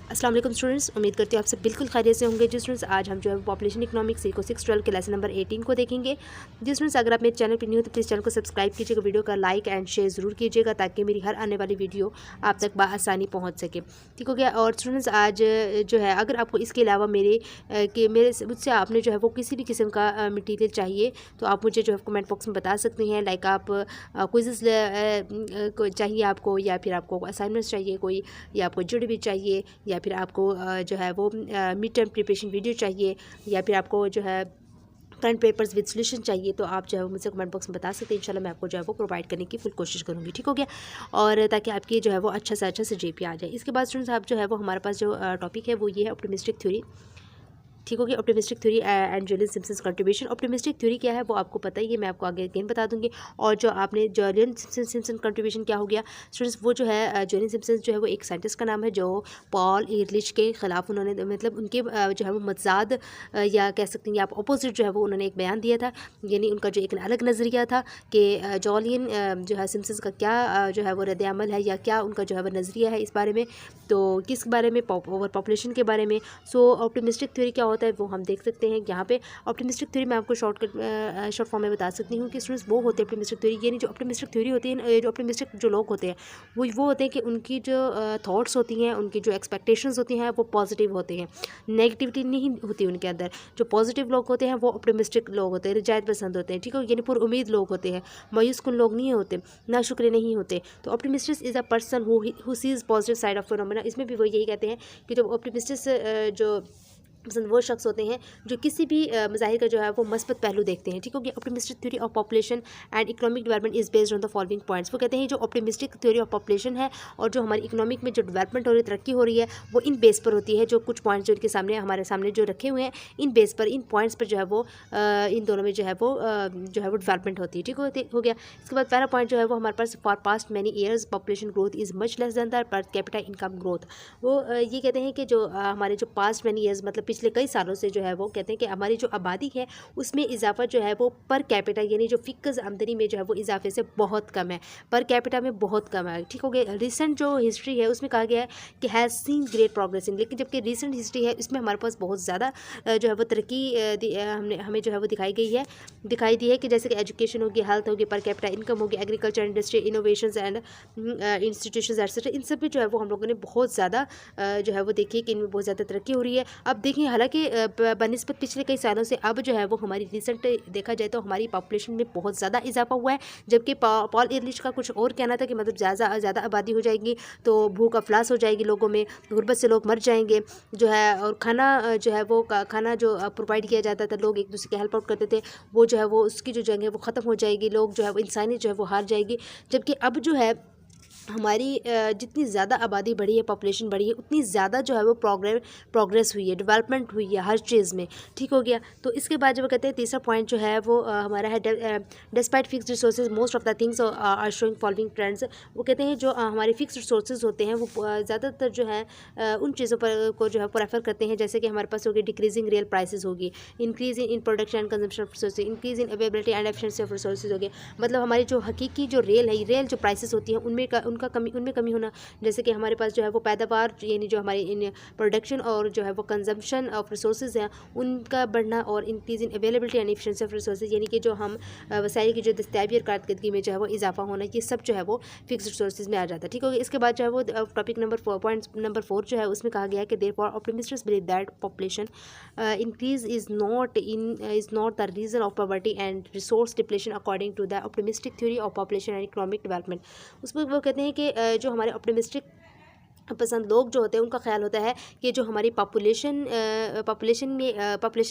अस्सलाम वालेकुम स्टूडेंट्स, उम्मीद करती हूँ आप सब बिल्कुल खैरियत से होंगे। जी स्टूडेंट्स, आज हम जो है पॉपुलेशन इकोनॉमिक्स इको 6-12 के लेसन नंबर 18 को देखेंगे। जी स्टूडेंट्स, अगर आप मेरे चैनल पर न्यू हो तो प्लीज़ चैनल को सब्सक्राइब कीजिएगा, वीडियो का लाइक एंड शेयर ज़रूर कीजिएगा ताकि मेरी हर आने वाली वीडियो आप तक बआसानी पहुँच सके। ठीक हो गया। और स्टूडेंट्स, आज जो है अगर आपको इसके अलावा मेरे मुझसे आपने जो है वो किसी भी किस्म का मटीरियल चाहिए तो आप मुझे जो है कमेंट बॉक्स में बता सकते हैं। लाइक आप क्विज़ चाहिए आपको, या फिर आपको असाइनमेंट्स चाहिए कोई, या आपको जुड़ भी चाहिए, या फिर आपको जो है वो मिड टर्म प्रिपरेशन वीडियो चाहिए, या फिर आपको जो है करंट पेपर्स विद सोल्यूशन चाहिए, तो आप जो है वो मुझसे कमेंट बॉक्स में बता सकते हैं। इंशाल्लाह मैं आपको जो है वो प्रोवाइड करने की फुल कोशिश करूँगी। ठीक हो गया। और ताकि आपकी जो है वो अच्छा से जीपीए आ जाए। इसके बाद स्टूडेंट्स, आप जो है वो हमारे पास जो टॉपिक है वो ये है ऑप्टिमिस्टिक थ्योरी। ठीक हो गया। Optimistic theory and Julian Simpson contribution. Optimistic theory क्या है वो आपको पता ही है, मैं आपको आगे अगेन बता दूंगी। और जो आपने जूलियन सिम्पसन कंट्रीब्यूशन क्या हो गया स्टूडेंट्स, वो जो है जूलियन सिम्पसन जो है वो एक साइंटिस्ट का नाम है जो पॉल इरलिच के ख़िलाफ़ उन्होंने मतलब उनके जो है वो मतजाद या कह सकते हैं आप अपोजिट जो है वो उन्होंने एक बयान दिया था। यानी उनका जो एक अलग नज़रिया था कि जूलियन जो है सिम्पसन का क्या जो है वो रद्द-ए-अमल है, या क्या उनका जो है वो नज़रिया है इस बारे में, तो किस बारे में, ओवर पॉपुलेशन के बारे में। सो ऑप्टिमिस्टिक थ्योरी क्या होता है वो हम देख सकते हैं यहाँ पे। ऑप्टिमिस्टिक थ्योरी मैं आपको शॉर्ट फॉर्म में बता सकती हूँ कि स्टूडेंट्स वो होते हैं ऑप्टिमिस्टिक थ्योरी, यानी जो ऑप्टिमिस्टिक थ्योरी होती है, जो ऑप्टिमिस्टिक जो लोग होते हैं वो होते हैं कि उनकी जो थॉट्स होती हैं, उनकी जो एक्सपेक्टेशंस होती हैं वो पॉजिटिव होते हैं, नेगेटिविटी नहीं होती उनके अंदर। जो पॉजिटिव लोग होते हैं वो ऑप्टिमिस्टिक लोग होते हैं, रिजायत पसंद होते हैं। ठीक है, यानी पुर उम्मीद लोग होते हैं, मायूस कुन लोग नहीं होते, ना शुक्र नहीं होते। तो optimistic is a person who seize positive side of phenomena. इसमें भी वो यही कहते हैं कि जो ऑप्टिमिस्टिक जो पसंद वो शख्स होते हैं जो किसी भी मज़ाहिर का जो है वो मस्बत पहलू देखते हैं। ठीक हो गया। Optimistic theory of population and economic development is based on the following points. वो कहते हैं जो ऑप्टिमिस्टिक थ्योरी ऑफ पॉपुलेशन है और जो हमारी इकोनॉमिक में जो डेवलपमेंट हो रही है, तरक्की हो रही है, वो इन बेस पर होती है। जो कुछ पॉइंट्स जो इनके सामने हमारे सामने जो रखे हुए हैं, इन बेस पर, इन पॉइंट्स पर जो है वो इन दोनों में जो है वो डेवलपमेंट होती है। ठीक हो गया। इसके बाद पहला पॉइंट जो है वो हमारे पास, for past many years population growth is much less than the per capita income growth. वो ये कहते हैं कि जो हमारे जो पास्ट मैनी ईयर्स मतलब पिछले कई सालों से जो है वो कहते हैं कि हमारी जो आबादी है उसमें इजाफा जो है वो पर कैपिटा यानी जो फिक्स आमदनी में जो है वो इजाफे से बहुत कम है, पर कैपिटा में बहुत कम है। ठीक हो गया। रिसेंट जो हिस्ट्री है उसमें कहा गया है कि has seen great progress in, लेकिन जबकि रिसेंट हिस्ट्री है इसमें हमारे पास बहुत ज़्यादा जो है वो तरक्की हमें जो है वो दिखाई दी है कि जैसे कि एजुकेशन होगी, हेल्थ होगी, पर कैपिटा इनकम होगी, agriculture, industry, innovations and institutions etcetera, इन सब भी जो है वो हम लोगों ने बहुत ज़्यादा जो है वो देखी कि इनमें बहुत ज़्यादा तरक्की हो रही है। अब देखिए, हालांकि बनिस्बत पिछले कई सालों से अब जो है वो हमारी रिसेंट देखा जाए तो हमारी पॉपुलेशन में बहुत ज़्यादा इजाफा हुआ है। जबकि पॉल इरलिच का कुछ और कहना था कि मतलब ज़्यादा आबादी हो जाएगी तो भूख अफलास हो जाएगी लोगों में, गुर्बत से लोग मर जाएंगे जो है, और खाना जो है वो खाना जो प्रोवाइड किया जाता था, लोग एक दूसरे के हेल्प आउट करते थे, वो जो है वो उसकी जो जंग है वो ख़त्म हो जाएगी, लोग जो है वो इंसानियत जो है वो हार जाएगी। जबकि अब जो है हमारी जितनी ज़्यादा आबादी बढ़ी है, पॉपुलेशन बढ़ी है, उतनी ज़्यादा जो है वो प्रोग्रेस हुई है, डेवलपमेंट हुई है हर चीज़ में। ठीक हो गया। तो इसके बाद जो वो कहते हैं तीसरा पॉइंट जो है वो हमारा है, despite fix resources most of the things are showing following trends. वो कहते हैं जो हमारे फिक्स रिसोर्सेज होते हैं वो ज़्यादातर जो है उन चीज़ों पर को जो है प्रेफर करते हैं, जैसे कि हमारे पास होगी डिक्रीजिंग रियल प्राइसेस होगी, increase in production and consumption of resources, increase in availability and efficiency of resources हो गया। मतलब हमारी जो हकीकी जो रियल जो प्राइसेस होती हैं उनमें कमी होना, जैसे कि हमारे पास जो है वो पैदावार यानी जो हमारी इन प्रोडक्शन और जो है वो कंजम्पशन ऑफ रिसोर्सेज हैं उनका बढ़ना, और increase in availability and efficiency of resources यानी कि जो हम वसाइल की जो दस्तयाबी और कारकर्दगी में जो है वो इजाफा होना, ये सब जो है वो फिक्स रिसोर्सेज में आ जाता है। ठीक होगा। इसके बाद जो है वो टॉपिक नंबर 4 जो है उसमें कहा गया है कि therefore optimists believe that population increase is not the reason of poverty and resource depletion according to the optimistic theory of population and economic development. उसमें वो कहते हैं कि जो हमारे ऑप्टिमिस्टिक पसंद लोग जो होते हैं उनका ख्याल होता है कि जो हमारी पॉपुलेशन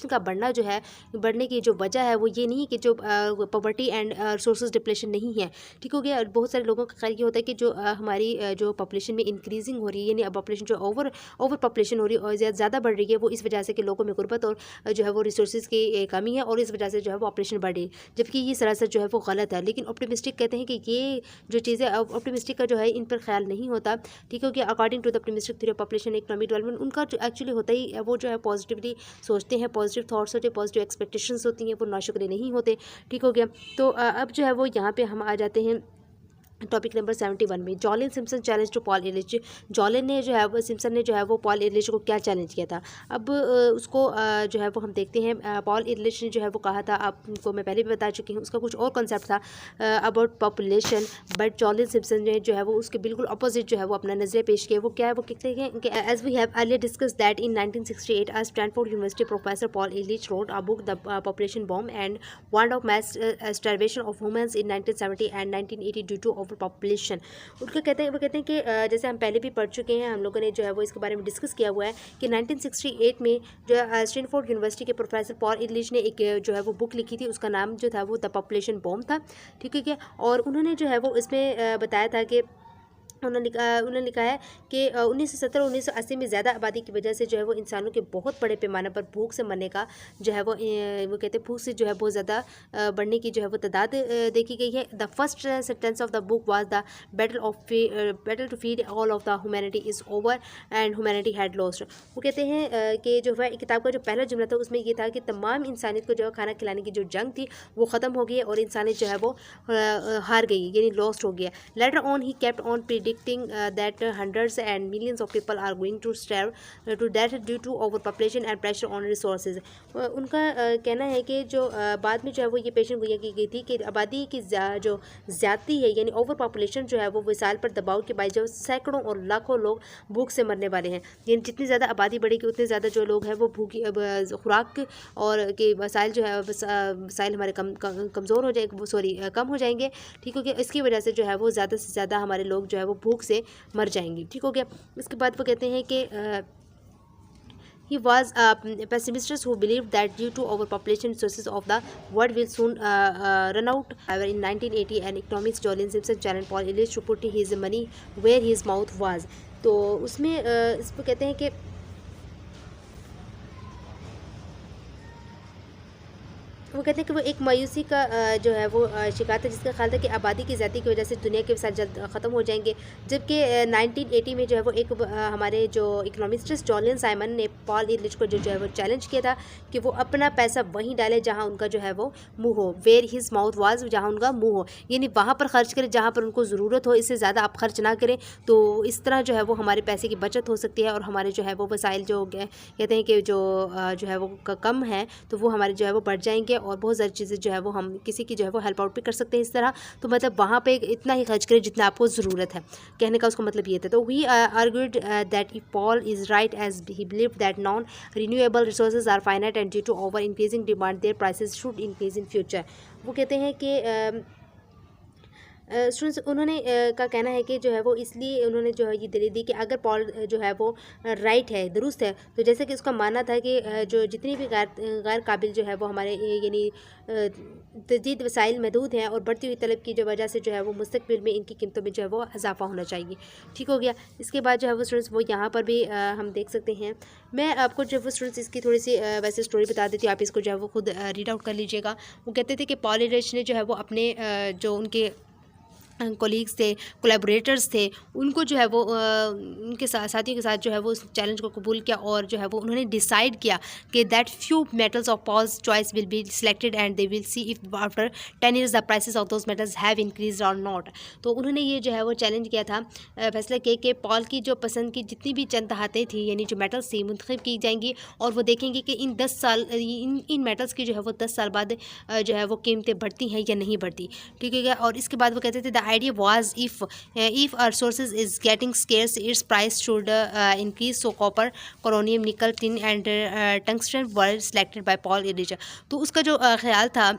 का बढ़ना जो है, बढ़ने की जो वजह है वो ये नहीं है कि जो पॉवर्टी एंड रिसोर्सेज डिप्लेशन नहीं है। ठीक हो गया। और बहुत सारे लोगों का ख्याल ये होता है कि जो हमारी जो पॉपुलेशन में इंक्रीजिंग हो रही है, यानी पॉपुलेशन जो ओवर पॉपुलेशन हो रही है और ज़्यादा बढ़ रही है, वो इस वजह से कि लोगों में गुर्बत और जो है वो रिसोर्सेज की कमी है, और इस वजह से जो है वो पॉपुलेशन बढ़ रही है, जबकि ये सरासर जो है वो गलत है। लेकिन ऑप्टिमिस्टिक कहते हैं कि ये जो चीज़ें ऑप्टिमिस्टिक का जो है इन पर ख्याल नहीं होता। ठीक है कि according to the optimistic theory of population economic development, उनका जो एक्चुअली होता ही वो जो है पॉजिटिवली सोचते हैं, पॉजिटिव थॉट्स होते हैं, पॉजिटिव एक्सपेक्टेशंस होती हैं, वो नाशुक्र नहीं होते। ठीक हो गया। तो अब जो है वो यहाँ पे हम आ जाते हैं टॉपिक नंबर 71 में Julian Simpson challenge to Paul Ehrlich. Julian ने जो है वो सिम्पसन ने जो है वो पॉल इलिच को क्या चैलेंज किया था। अब उसको जो है वो हम देखते हैं। पॉल इलिच ने जो है वो कहा था, आपको मैं पहले भी बता चुकी हूँ, उसका कुछ और कॉन्सेप्ट था अबाउट पॉपुलेशन, बट जॉलिन सिम्पसन ने जो है वो उसके बिल्कुल अपोजिट जो है वो अपना नजरिया पेश किया। वो क्या है, वो कहते हैं कि as we have earlier discussed that in 1968 as Stanford University professor Paul Ehrlich wrote a book the population bomb and warned of mass starvation of womens in 1970 and 1980 due to over population. उनका कहते हैं, वो कहते हैं कि जैसे हम पहले भी पढ़ चुके हैं, हम लोगों ने जो है वो इसके बारे में डिस्कस किया हुआ है कि 1968 में जो स्टैनफोर्ड यूनिवर्सिटी के प्रोफेसर पॉल इलिच ने एक जो है वो बुक लिखी थी, उसका नाम जो था वो द पॉपुलेशन बॉम्ब था। ठीक है क्या, और उन्होंने जो है वो इसमें बताया था कि उन्होंने लिखा है कि 1970-1980 में ज़्यादा आबादी की वजह से जो है वो इंसानों के बहुत बड़े पैमाने पर भूख से मरने का जो है वो कहते हैं भूख से जो है बहुत ज़्यादा बढ़ने की जो है वो तादाद देखी गई है। The first sentence of the book was the battle to feed all of the humanity is over and humanity had lost. वो कहते हैं कि जो है किताब का जो पहला जुमला था उसमें ये था कि तमाम इंसानियत को जो है खाना खिलाने की जो जंग थी वो ख़त्म हो गई है और इंसानियत जो है वो हार गई, यानी लॉस्ट हो गया। Later on he kept on predicting that hundreds and millions of people are going to starve to death due to overpopulation and pressure on resources। उनका कहना है कि जो बाद में जो है वो ये पेशन गोइयाँ की गई थी कि आबादी की जो ज़्यादती है, यानी ओवर पॉपुलेशन जो है वो वसाइल पर दबाव के बायस जो सैकड़ों और लाखों लोग भूख से मरने वाले हैं। यानी जितनी ज़्यादा आबादी बढ़ेगी उतने ज़्यादा जो लोग हैं वो भूखी खुराक और के वसाइल जो है वसाइल हमारे कमज़ोर हो जाएंगे, सॉरी कम हो जाएंगे। ठीक हो गया, इसकी वजह से जो है वो ज़्यादा से ज़्यादा हमारे लोग जो है वो भूख से मर जाएंगे। ठीक हो गया, इसके बाद वो कहते हैं कि he was a pessimist who believed that due to overpopulation resources of the world will soon run out. However, in 1980 an economist Jolyon Simpson challenged Paul Ehrlich to put his money where his mouth was। तो उसमें इस पर कहते हैं कि वो कहते हैं कि वो एक मायूसी का जो है वो शिकार था, जिसका ख्याल था कि आबादी की ज़्यादा की वजह से दुनिया के साथ जल्द ख़त्म हो जाएंगे। जबकि 1980 में जो है वो एक हमारे जो इकोनॉमिस्ट जॉलियन साइमन ने पॉल इलिच को जो है वो चैलेंज किया था कि वो अपना पैसा वहीं डाले जहाँ उनका जो है वो मुँह हो, वेयर हिज माउथ वाज, जहाँ उनका मुँह हो, यानी वहाँ पर खर्च करें जहाँ पर उनको ज़रूरत हो, इससे ज़्यादा आप खर्च ना करें। तो इस तरह जो है वो हमारे पैसे की बचत हो सकती है और हमारे जो है वो वसाइल जो कहते हैं कि जो है वो कम है तो वो हमारे जो है वो बढ़ जाएंगे और बहुत सारी चीज़ें जो है वो हम किसी की जो है वो हेल्प आउट भी कर सकते हैं इस तरह। तो मतलब वहाँ पे इतना ही खर्च करें जितना आपको ज़रूरत है, कहने का उसको मतलब ये था। तो we argued that if Paul is right as he believe that non renewable resources are finite and due to over increasing demand their prices should increase in future. वो कहते हैं कि स्टूडेंट्स उन्होंने का कहना है कि जो है वो इसलिए उन्होंने जो है ये दलील दी कि अगर पॉल जो है वो राइट है, दुरुस्त है, तो जैसे कि उसका मानना था कि जो जितनी भी गैर काबिल जो है वो हमारे यानी तजदीद वसाइल महदूद हैं और बढ़ती हुई तलब की जो वजह से जो है वो मुस्तकबिल में इनकी कीमतों में जो है वो इजाफा होना चाहिए। ठीक हो गया, इसके बाद जो है वो स्टूडेंट्स वो यहाँ पर भी हम देख सकते हैं। मैं आपको जो वो स्टूडेंट्स इसकी थोड़ी सी वैसे स्टोरी बता देती हूँ, आप इसको जो है वो खुद रीड आउट कर लीजिएगा। वो कहते थे कि पॉल इलिच ने जो है वो अपने जो उनके कोलीग्स थे, कोलैबोरेटर्स थे, उनको जो है वो उनके साथियों के साथ जो है वो उस चैलेंज को कबूल किया और जो है वो उन्होंने डिसाइड किया कि that few metals of Paul's choice will be selected and they will see if after 10 years the prices of those metals have increase or not. तो उन्होंने ये जो है वो चैलेंज किया था, फैसला किया कि पॉल की जो पसंद की जितनी भी चंद हाथें थी यानी जो मेटल्स थी मुंतखब की जाएंगी और वो देखेंगे कि इन 10 साल इन मेटल्स की जो है वो 10 साल बाद जो है वो कीमतें बढ़ती हैं या नहीं बढ़ती। ठीक है, और इसके बाद वो कहते थे idea was if our sources is getting scarce its price should increase। so copper, chromium, nickel, tin and tungsten were selected by Paul Ehrlich। तो उसका जो ख्याल था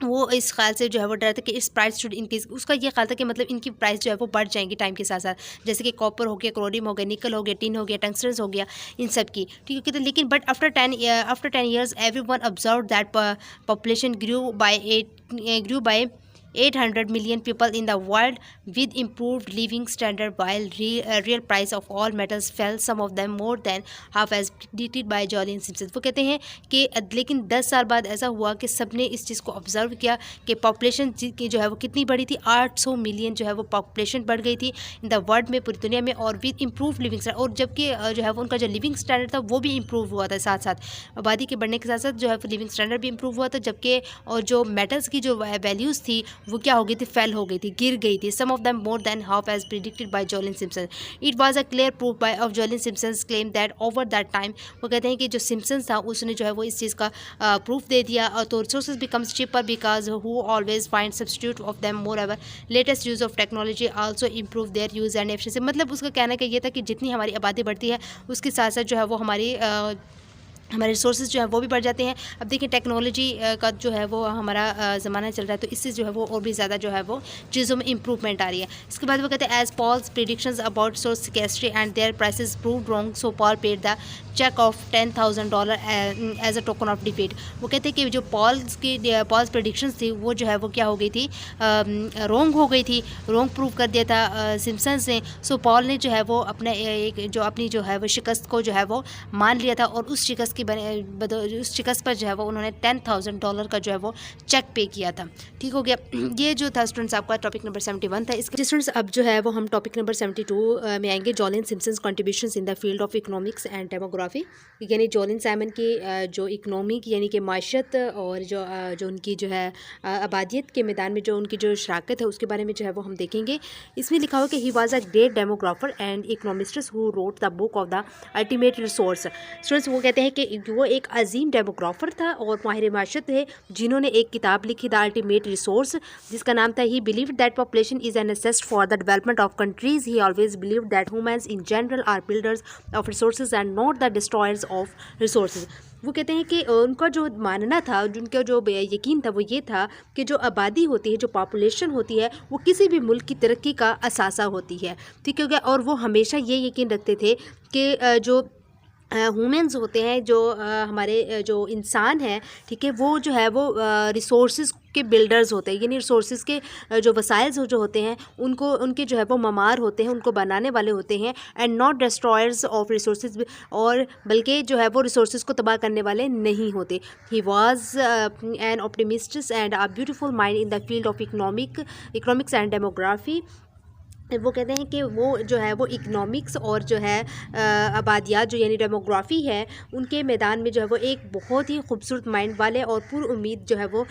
वो इस ख्याल से जो है वो डर था कि इस प्राइस शुड इंक्रीज, उसका ये ख्याल था कि मतलब इनकी प्राइस जो है वो बढ़ जाएंगी टाइम के साथ साथ, जैसे कि कॉपर हो गया, क्रोडियम हो गया, निकल हो गया, टिन हो गया, टंगस्टन हो गया, इन सब की। ठीक है, लेकिन but after 10 years everyone observed that population grew by 800 million people in the world with improved living standard while real price of all metals fell, some of them more than half as predicted by Jolyon Simpson। वो कहते हैं कि लेकिन 10 साल बाद ऐसा हुआ कि सबने इस चीज़ को ऑब्जर्व किया कि पॉपुलेशन की जो है वो कितनी बढ़ी थी, 800 मिलियन जो है वो पॉपुलेशन बढ़ गई थी इन द वर्ल्ड में, पूरी दुनिया में, और विद इम्प्रूव लिविंग स्टैंडर्ड, और जबकि जो है वो उनका जो लिविंग स्टैंडर्ड था वो भी इम्प्रूव हुआ था, साथ साथ आबादी के बढ़ने के साथ साथ जो है लिविंग स्टैंडर्ड भी इम्प्रूव हुआ था, जबकि और जो मेटल्स की जो वैल्यूज़ थी वो क्या हो गई थी, फेल हो गई थी, गिर गई थी। Some of them more than half as predicted by Julian Simpson. It was a clear proof by of Julian Simpson's claim that over that time, वो कहते हैं कि जो सिम्पसन्स था उसने जो है वो इस चीज़ का प्रूफ दे दिया। और तो resources becomes cheaper because who always find substitute of them more ever latest use of technology also improve their use and efficiency. मतलब उसका कहना का ये था कि जितनी हमारी आबादी बढ़ती है उसके साथ साथ जो है वो हमारे रिसोर्सेज जो है वो भी बढ़ जाते हैं। अब देखिए टेक्नोलॉजी का जो है वो हमारा ज़माना चल रहा है, तो इससे जो है वो और भी ज़्यादा जो है वो चीज़ों में इंप्रूवमेंट आ रही है। इसके बाद वो कहते हैं as Paul's predictions about source scarcity and their prices proved wrong, so Paul paid the check of $10,000 as a token of defeat. वो कहते हैं कि जो पॉल्स प्रिडिक्शंस थी वो जो है वो क्या हो गई थी, रॉन्ग हो गई थी, रॉन्ग प्रूव कर दिया था सिम्पसन्स ने। सो पॉल ने जो है वो अपनी जो है वो शिकस्त को जो है वो मान लिया था और उस शिकस्त उस शिकस्त पर जो है वो उन्होंने $10,000 का जो है वो चेक पे किया था। ठीक हो गया। ये जो था स्टूडेंट्स आपका टॉपिक नंबर 71 था। इसके स्टूडेंट्स अब जो है वो हम टॉपिक नंबर 72 में आएंगे, Julian Simpson's contributions in the field of economics and demography. यानी जॉलिन साइमन की जो इकोनॉमिक यानी कि माशत और जो उनकी जो है आबादियत के मैदान में जो उनकी जो शराकत है उसके बारे में जो है वो हम देखेंगे। इसमें लिखा हुआ कि he was a great demographer and economist who wrote the book of the ultimate resource. Students वो कहते हैं कि वो एक अजीम डेमोग्राफर था और माहिर माशत थे जिन्होंने एक किताब लिखी द अल्टीमेट रिसोर्स, जिसका नाम था he believe that population is an asset for the development of countries. He always believe that humans in general are builders of resources and not the destroyers of resources. वो कहते हैं कि उनका जो मानना था, उनका जो यकीन था वो ये था कि जो आबादी होती है, जो पॉपुलेशन होती है, वो किसी भी मुल्क की तरक्की का असासा होती है। ठीक है। और वो हमेशा ये यकीन रखते थे कि जो ह्यूमंस होते हैं, जो हमारे जो इंसान हैं, ठीक है, वो जो है वो रिसोर्सेज के बिल्डर्स होते हैं, यानी रिसोर्सेज के जो वसाइल जो होते हैं उनके जो है वो ममार होते हैं, उनको बनाने वाले होते हैं, and not destroyers of resources, और बल्कि जो है वो रिसोर्सेज को तबाह करने वाले नहीं होते। He was an optimist and a beautiful mind in the field of economics and demography. वो कहते हैं कि वो जो है वो इकनॉमिक्स और जो है आबादियात जो यानी डेमोग्राफी है उनके मैदान में जो है वो एक बहुत ही खूबसूरत माइंड वाले और पुर उम्मीद जो है वो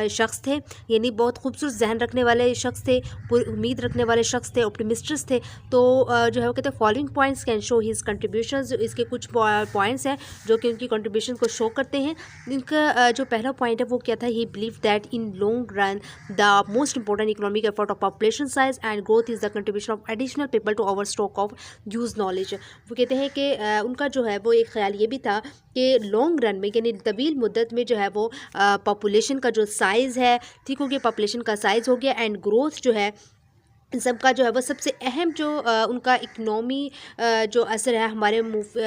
शख्स थे, यानी बहुत खूबसूरत जहन रखने वाले शख्स थे, पुर उम्मीद रखने वाले शख्स थे, ऑप्टिमिस्ट्स थे। तो जो है वो कहते हैं following points can show his contributions. इसके कुछ पॉइंट्स हैं जो कि उनकी कंट्रीब्यूशन को शो करते हैं। इनका जो पहला पॉइंट है वो क्या था, he believe that in long run the most important economic effort of population size and growth is the contribution of additional people to our stock of use knowledge. वो कहते हैं कि उनका जो है वो एक ख्याल ये भी था कि लॉन्ग रन में यानी तवील मुद्दत में जो है वो पॉपुलेशन का जो साइज़ है, ठीक हो गया, पॉपुलेशन का साइज़ हो गया, एंड ग्रोथ जो है इन सब का जो है वो सबसे अहम जो उनका इकनॉमी जो असर है हमारे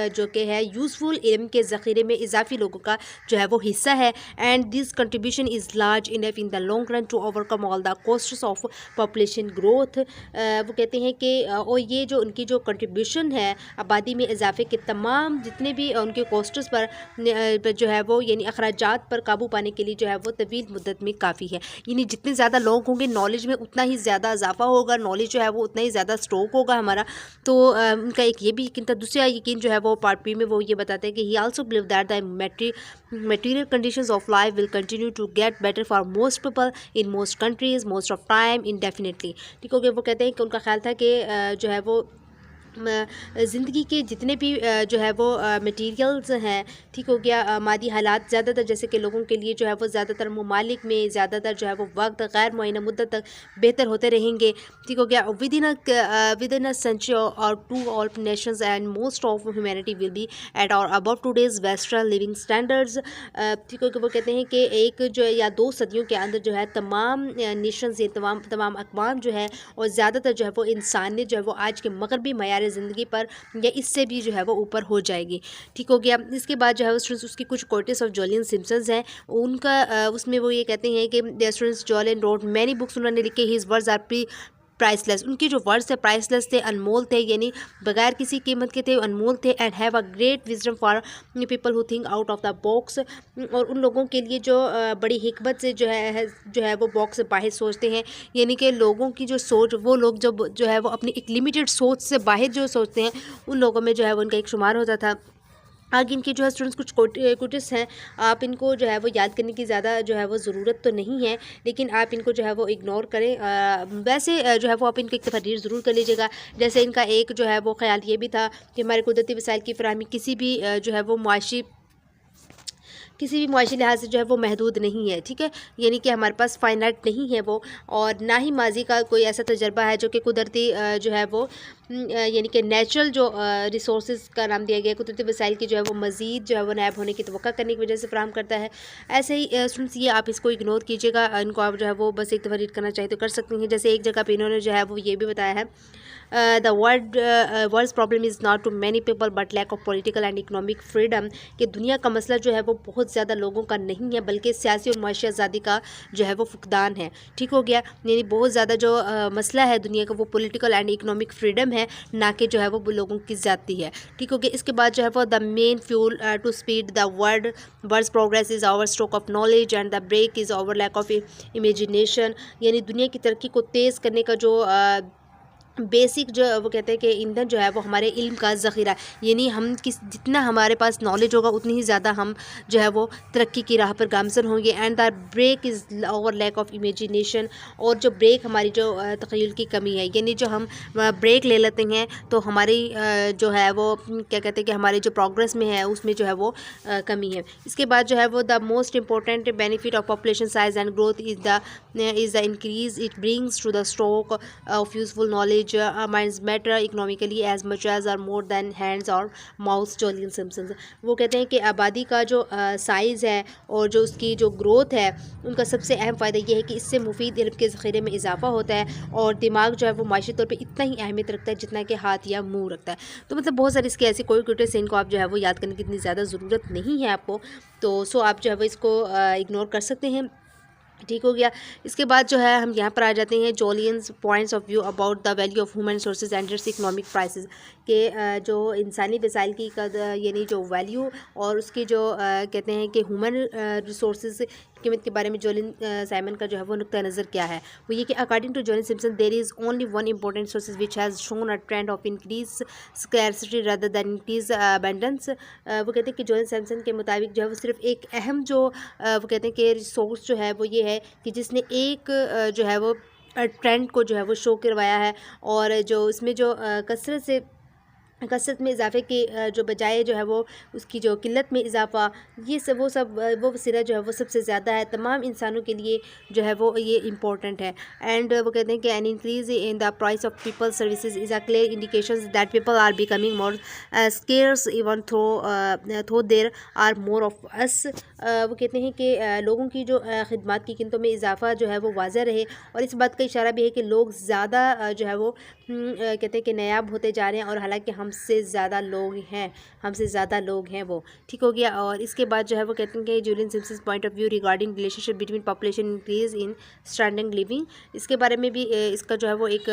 जो कि है यूज़फुल इल्म के ज़ख़ीरे में इजाफी लोगों का जो है वो हिस्सा है। And this contribution is large enough in the long run to overcome all the costs of population growth. वो कहते हैं कि और ये जो उनकी जो कंट्रीब्यूशन है आबादी में इजाफे के तमाम जितने भी उनके कॉस्ट्स पर जो है वो यानी अखराजात पर काबू पाने के लिए जो है वो तवील मुद्दत में काफ़ी है। यानी जितने ज़्यादा लोग होंगे नॉलेज में उतना ही ज़्यादा इजाफा होगा, नॉलेज जो है वो उतना ही ज़्यादा स्टॉक होगा हमारा। तो उनका एक ये भी यकीन था। दूसरा यकीन जो है वो पार्ट बी में वो ये बताते हैं कि ही also believe that the material conditions of life will continue to get better for most people in most countries most of time indefinitely। ठीक हो गया। वो कहते हैं कि उनका ख्याल था कि जो है वो ज़िंदगी के जितने भी जो है वो मटेरियल्स हैं, ठीक हो गया, मादी हालात ज़्यादातर जैसे कि लोगों के लिए जो है वो ज़्यादातर ममालिक में ज़्यादातर जो है वो वक्त गैर मुअय्यना मुद्दत तक बेहतर होते रहेंगे। ठीक हो गया। Within a century or two all nations and most of humanity will be at or above today's Western living standards. ठीक हो गया। वो कहते हैं कि एक जो या 2 सदियों के अंदर जो है तमाम नेशंस ये तमाम अक़वाम जो है और ज़्यादातर जो है वो इंसानियत जो है वो आज के मगरबी मयार ज़िंदगी पर या इससे भी जो है वो ऊपर हो जाएगी। ठीक हो गया। इसके बाद जो है उसकी कुछ कोटेस ऑफ जॉलिन सिम्पसन्स हैं, उनका उसमें वो ये कहते हैं कि स्टूडेंट्स जॉलिन रोट मैनी बुक्स, उन्होंने लिखे हिज वर्ड्स आर प्राइसलेस। उनके जो वर्ड्स थे प्राइसलेस थे, अनमोल थे, यानी बगैर किसी कीमत के थे, अनमोल थे। And have a great wisdom for people who think out of the box. और उन लोगों के लिए जो बड़ी हिकमत से जो है वो बॉक्स से बाहर सोचते हैं, यानी कि लोगों की जो सोच, वो लोग जब जो है वो अपनी एक लिमिटेड सोच से बाहर जो सोचते हैं उन लोगों में जो है वो उनका एक शुमार होता था। आगे इनके जो है स्टूडेंट्स कुछ कोटेस हैं, आप इनको जो है वो याद करने की ज़्यादा जो है वो ज़रूरत तो नहीं है, लेकिन आप इनको जो है वो इग्नोर करें। वैसे जो है वो आप इनको एक दफ़ा रीड ज़रूर कर लीजिएगा। जैसे इनका एक जो है वो ख़्याल ये भी था कि हमारे कुदरती वसाइल की फ़राहमी जो है वो किसी भी मुआशी लिहाज से जो है वो महदूद नहीं है, ठीक है। यानी कि हमारे पास फाइनाइट नहीं है वो, और ना ही माजी का कोई ऐसा तजर्बा है जो कि कुदरती जो है वो यानी कि नेचुरल जो रिसोर्स का नाम दिया गया, कुदरती वसाइल की जो है वो मज़ीद जो है वो नायब होने की तवक्का करने की वजह से फ्राहम करता है। ऐसे ही स्टूडेंट्स ये आप इसको इग्नोर कीजिएगा, इनको आप जो है वो बस एक दफ़ा रीड करना चाहे तो कर सकते हैं। जैसे एक जगह पे इन्होंने जो है वो ये भी बताया है, the world's problem is not too many people but lack of political and economic freedom, कि दुनिया का मसला जो है वो बहुत ज़्यादा लोगों का नहीं है, बल्कि सियासी और माशी आज़ादी का जो है वो फुकदान है, ठीक हो गया। यानी बहुत ज़्यादा जो मसला है दुनिया का वो पॉलिटिकल एंड इकनॉमिक फ्रीडम है, ना कि जो है वो लोगों की ज़्यादती है, ठीक हो गया। इसके बाद जो है वो the main fuel to speed the world's progress is our stroke of knowledge and the brake is our lack of imagination, यानी दुनिया की तरक्की को तेज़ करने का जो बेसिक जो वो कहते हैं कि ईंधन जो है वो हमारे इल्म का ज़ख़ीरा है। यानी हम जितना हमारे पास नॉलेज होगा उतनी ही ज़्यादा हम जो है वो तरक्की की राह पर गामज़न होंगे। एंड द ब्रेक इज़ और लैक ऑफ इमेजिनेशन, और जो ब्रेक हमारी जो तख़य्युल की कमी है, यानी जो हम ब्रेक ले लेते हैं तो हमारी जो है वो क्या कहते हैं कि हमारी जो प्रोग्रेस में है उसमें जो है वो कमी है। इसके बाद जो है वो the most important benefit of population size and growth is the increase it brings to the stroke of useful knowledge minds matter economically as much as or more than hands or mouths, Julian Simpson. वो कहते हैं कि आबादी का जो size है और जो उसकी जो ग्रोथ है, उनका सबसे अहम फ़ायदा ये है कि इससे मुफीद इल्म के ज़ख़ीरे में इजाफा होता है, और दिमाग जो है वो माशी तौर पे इतना ही अहमियत रखता है जितना कि हाथ या मुंह रखता है। तो मतलब बहुत सारे इसके ऐसे कोई क्वेश्चन इनको आप जो है वो याद करने की इतनी ज़्यादा ज़रूरत नहीं है आपको, तो सो आप जो है वो इसको इग्नोर कर सकते हैं, ठीक हो गया। इसके बाद जो है हम यहाँ पर आ जाते हैं Julian's points of view about the value of human resources and its economic prices, के जो इंसानी वसाइल की यानी जो वैल्यू और उसकी जो कहते हैं कि ह्यूमन रिसोर्सेज कीमत के बारे में जॉलिन साइमन का जो है वो नुक्ता नज़र क्या है, वो ये कि according to Julian Simpson there is only one important sources which has shown a trend of increase scarcity rather than increase abundance. वो कहते हैं कि जॉलिन सिम्पसन के मुताबिक जो है वो सिर्फ एक अहम जो वो कहते हैं कि रिसोर्स जो है वो ये है कि जिसने एक जो है वो ट्रेंड को जो है वो शो करवाया है, और जो इसमें जो कसरत में इजाफे के जो बजाय जो है वो उसकी जो किल्लत में इजाफा, ये सब वो वसीला जो है वो सबसे ज़्यादा है, तमाम इंसानों के लिए जो है वो ये इम्पोर्टेंट है। एंड वो कहते हैं कि an increase in the price of people services is a clear indication that people are becoming more scarce even though there are more of us. वो कहते हैं कि लोगों की जो खिदमात की कीमतों में इजाफा जो है वो वाज़ह रहे, और इस बात का इशारा भी है कि लोग ज़्यादा जो है वो कहते हैं कि नायाब होते जा रहे हैं, और हालांकि हमसे ज़्यादा लोग हैं वो, ठीक हो गया। और इसके बाद जो है वो कहते हैं कि Julian Simpson point of view regarding relationship between population increase in standard living, इसके बारे में भी इसका जो है वो एक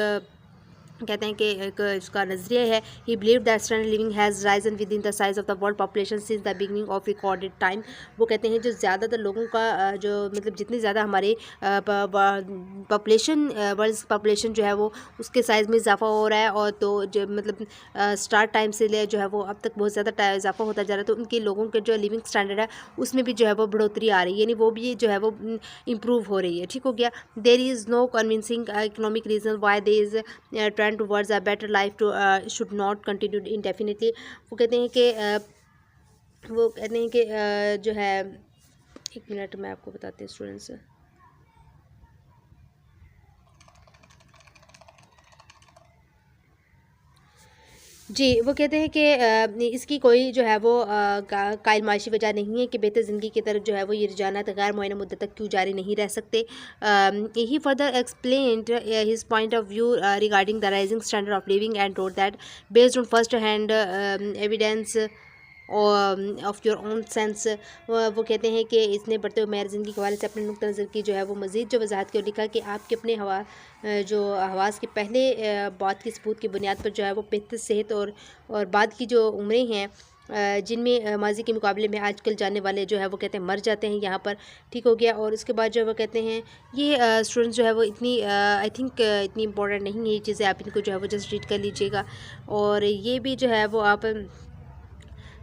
कहते हैं कि एक इसका नज़रिया है। ही believe that standard living has Ryzen with in the size of the world population since the beginning of recorded time. वो कहते हैं जो ज़्यादातर लोगों का जो मतलब जितनी ज़्यादा हमारे पॉपुलेशन वर्ल्ड पॉपुलेशन जो है वो उसके साइज़ में इजाफा हो रहा है, और तो जो मतलब स्टार्ट टाइम से ले जो है वो अब तक बहुत ज़्यादा इजाफा होता जा रहा है, तो उनके लोगों के जो लिविंग स्टैंडर्ड है उसमें भी जो है वो बढ़ोतरी आ रही है, यानी वो भी जो है वो इम्प्रूव हो रही है, ठीक हो गया। There is no convincing economic reason why there is trend towards a better life to should not continue indefinitely. वो कहते हैं कि जो है, एक मिनट मैं आपको बताती हूँ स्टूडेंट्स। जी, वो कहते हैं कि इसकी कोई जो है वो कायल माशी वजह नहीं है कि बेहतर ज़िंदगी की तरफ जो है वो ये रुझानात गैर मुअय्यन मुद्दत तक क्यों जारी नहीं रह सकते। He further explained his point of view regarding the rising standard of living and wrote that based on first hand evidence of your own sense. वो कहते हैं कि इसने बढ़ते हुए मैर ज़िंदगी के हवाले से अपने नुक्ता नज़र की जो है वो मज़ीद जो वजाहत की, और लिखा कि आपके अपने जो हवास के पहले बात की सबूत की बुनियाद पर जो है वो बेहतर सेहत और बाद की जो उम्रें हैं जिनमें माजी के मुकाबले में आजकल जाने वाले जो है वो कहते हैं मर जाते हैं यहाँ पर, ठीक हो गया। और उसके बाद जो है वो कहते हैं ये स्टूडेंट्स जो है वो इतनी आई थिंक इतनी इंपॉर्टेंट नहीं है ये चीज़ें, आप इनको जो है वो जस्ट रीड कर लीजिएगा। और ये भी जो है वो आप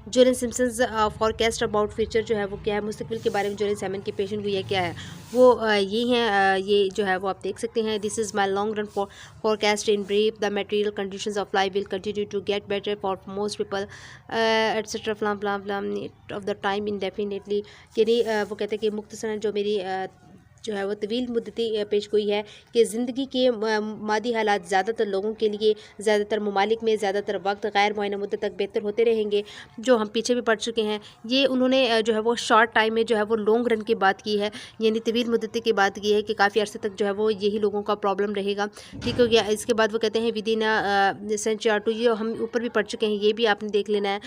Julian Simpson's forecast about future जो है वो क्या है, मुस्तकबिल के बारे में जोलन सैमन की पेशन गोई है क्या है वो ये हैं, ये जो है वो आप देख सकते हैं। This is my long run forecast in brief, the material conditions of life will continue to get better for most people, etc. फ्लाम फ्लाम फ्लाम of the time indefinitely। यानी वो कहते हैं कि मुख्तसरन जो मेरी जो है वो तवील मुद्दती पेश गोई है कि ज़िंदगी के मादी हालात ज़्यादातर लोगों के लिए ज़्यादातर ममालिक में ज़्यादातर वक्त गैर मुअय्यन मुद्दत तक बेहतर होते रहेंगे, जो हम पीछे भी पढ़ चुके हैं। ये उन्होंने जो है वो शॉर्ट टाइम में जो है वो लॉन्ग रन की बात की है, यानी तवील मुद्दती की बात की है कि काफ़ी अर्से तक जो है वो यही लोगों का प्रॉब्लम रहेगा। ठीक हो गया। इसके बाद वो कहते हैं विद इन सेंचुरी टू, ये हम ऊपर भी पढ़ चुके हैं, ये भी आपने देख लेना है।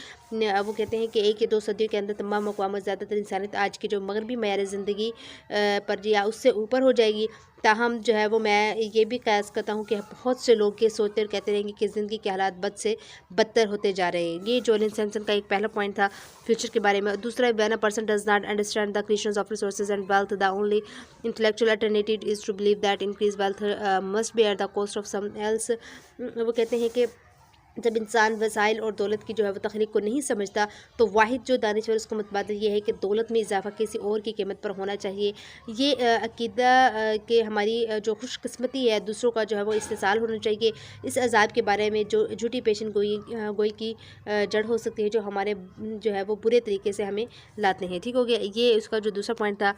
वो कहते हैं कि 1 या 2 सदियों के अंदर तमाम अक़वाम ज़्यादातर इंसानियत आज की जो मगरबी मयार ज़िंदगी पर या उससे ऊपर हो जाएगी। ताहम जो है वो मैं ये भी कयास करता हूँ कि बहुत से लोग ये सोचते और कहते रहेंगे कि ज़िंदगी के हालात बद से बदतर होते जा रहे हैं। ये जोलन सैमसन का एक पहला पॉइंट था फ्यूचर के बारे में। दूसरा, when a person does not understand the creation of resources and wealth, the only intellectual alternative is to believe that increase wealth must be at the cost of some else. वो कहते हैं कि जब इंसान वसाइल और दौलत की जो है वो तख्लीक को नहीं समझता तो वाहिद जो दानिश्वर उसको मुतबादल ये है कि दौलत में इजाफा किसी और की कीमत पर होना चाहिए। ये अकीदा के हमारी जो खुशकिस्मती है दूसरों का जो है वो इस्तेसाल होना चाहिए। इस अजाब के बारे में जो झूठी पेशन गोई की जड़ हो सकती है, जो हमारे जो है वो बुरे तरीके से हमें लाते हैं। ठीक हो गया। ये उसका जो दूसरा पॉइंट था।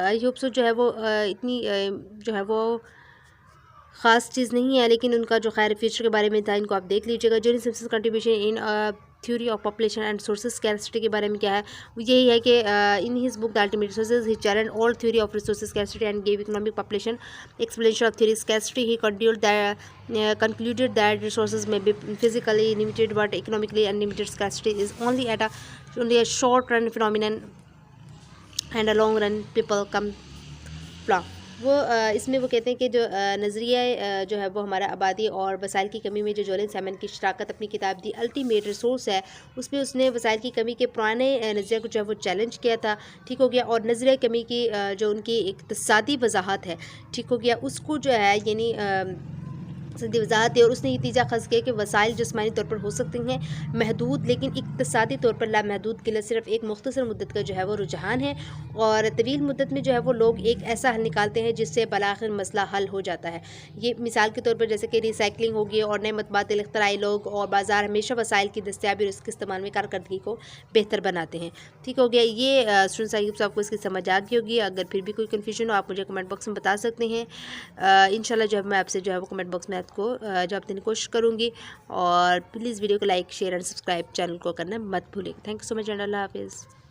आई होप सो जो है वो इतनी जो है वो ख़ास चीज़ नहीं है, लेकिन उनका जो खैर फ्यूचर के बारे में था, इनको आप देख लीजिएगा। Jolen Simpson contribution in theory of population and sources scarcity के बारे में क्या है, यही है कि in his book the ultimate resources he challenge all theory of resources scarcity and gave economic population explanation of theory scarcity. He concluded that resources may be physically limited but economically unlimited. Scarcity is only a short run phenomenon and a long run people come from। वो इसमें वो कहते हैं कि जो नज़रिया जो है वो हमारा आबादी और वसाइल की कमी में जो जोलन सैमन की शराकत अपनी किताब दी अल्टीमेट रिसोर्स है, उसमें उसने वसाइल की कमी के पुराने नज़रिया को जो है वो चैलेंज किया था। ठीक हो गया। और नज़रिया कमी की जो उनकी इक़्तिसादी वजाहत है, ठीक हो गया, उसको जो है यानी सदी वजाहत है। और उसने ये तीजा खस किया कि वसाइल जिस्मानी तौर पर हो सकते हैं महदूद, लेकिन इक़्तिसादी तौर पर लामहदूद के लिए सिर्फ एक मुख्तसर मुद्दत का जो है वो रुझान है, और तवील मुद्दत में जो है वो लोग एक ऐसा हल निकालते हैं जिससे बलाखिर मसला हल हो जाता है। ये मिसाल के तौर पर जैसे कि रिसाइकलिंग होगी और नए मतबादिल इख्तराई लोग और बाज़ार हमेशा वसाइल की दस्तियाबी और उसके इस्तेमाल में कारकर्दगी को बेहतर बनाते हैं। ठीक हो गया। ये स्टूडेंट साहिब आपको इसकी समझ आ गई होगी। अगर फिर भी कोई कन्फ्यूजन हो आप मुझे कमेंट बॉक्स में बता सकते हैं। इंशाल्लाह जो है मैं आपसे जो है वो कमेंट बॉक्स में आपको जवाब देने की कोशिश करूँगी। और प्लीज़ वीडियो को like share and subscribe channel को करना मत भूलिए। Thank you so much and Allah हाफिज़।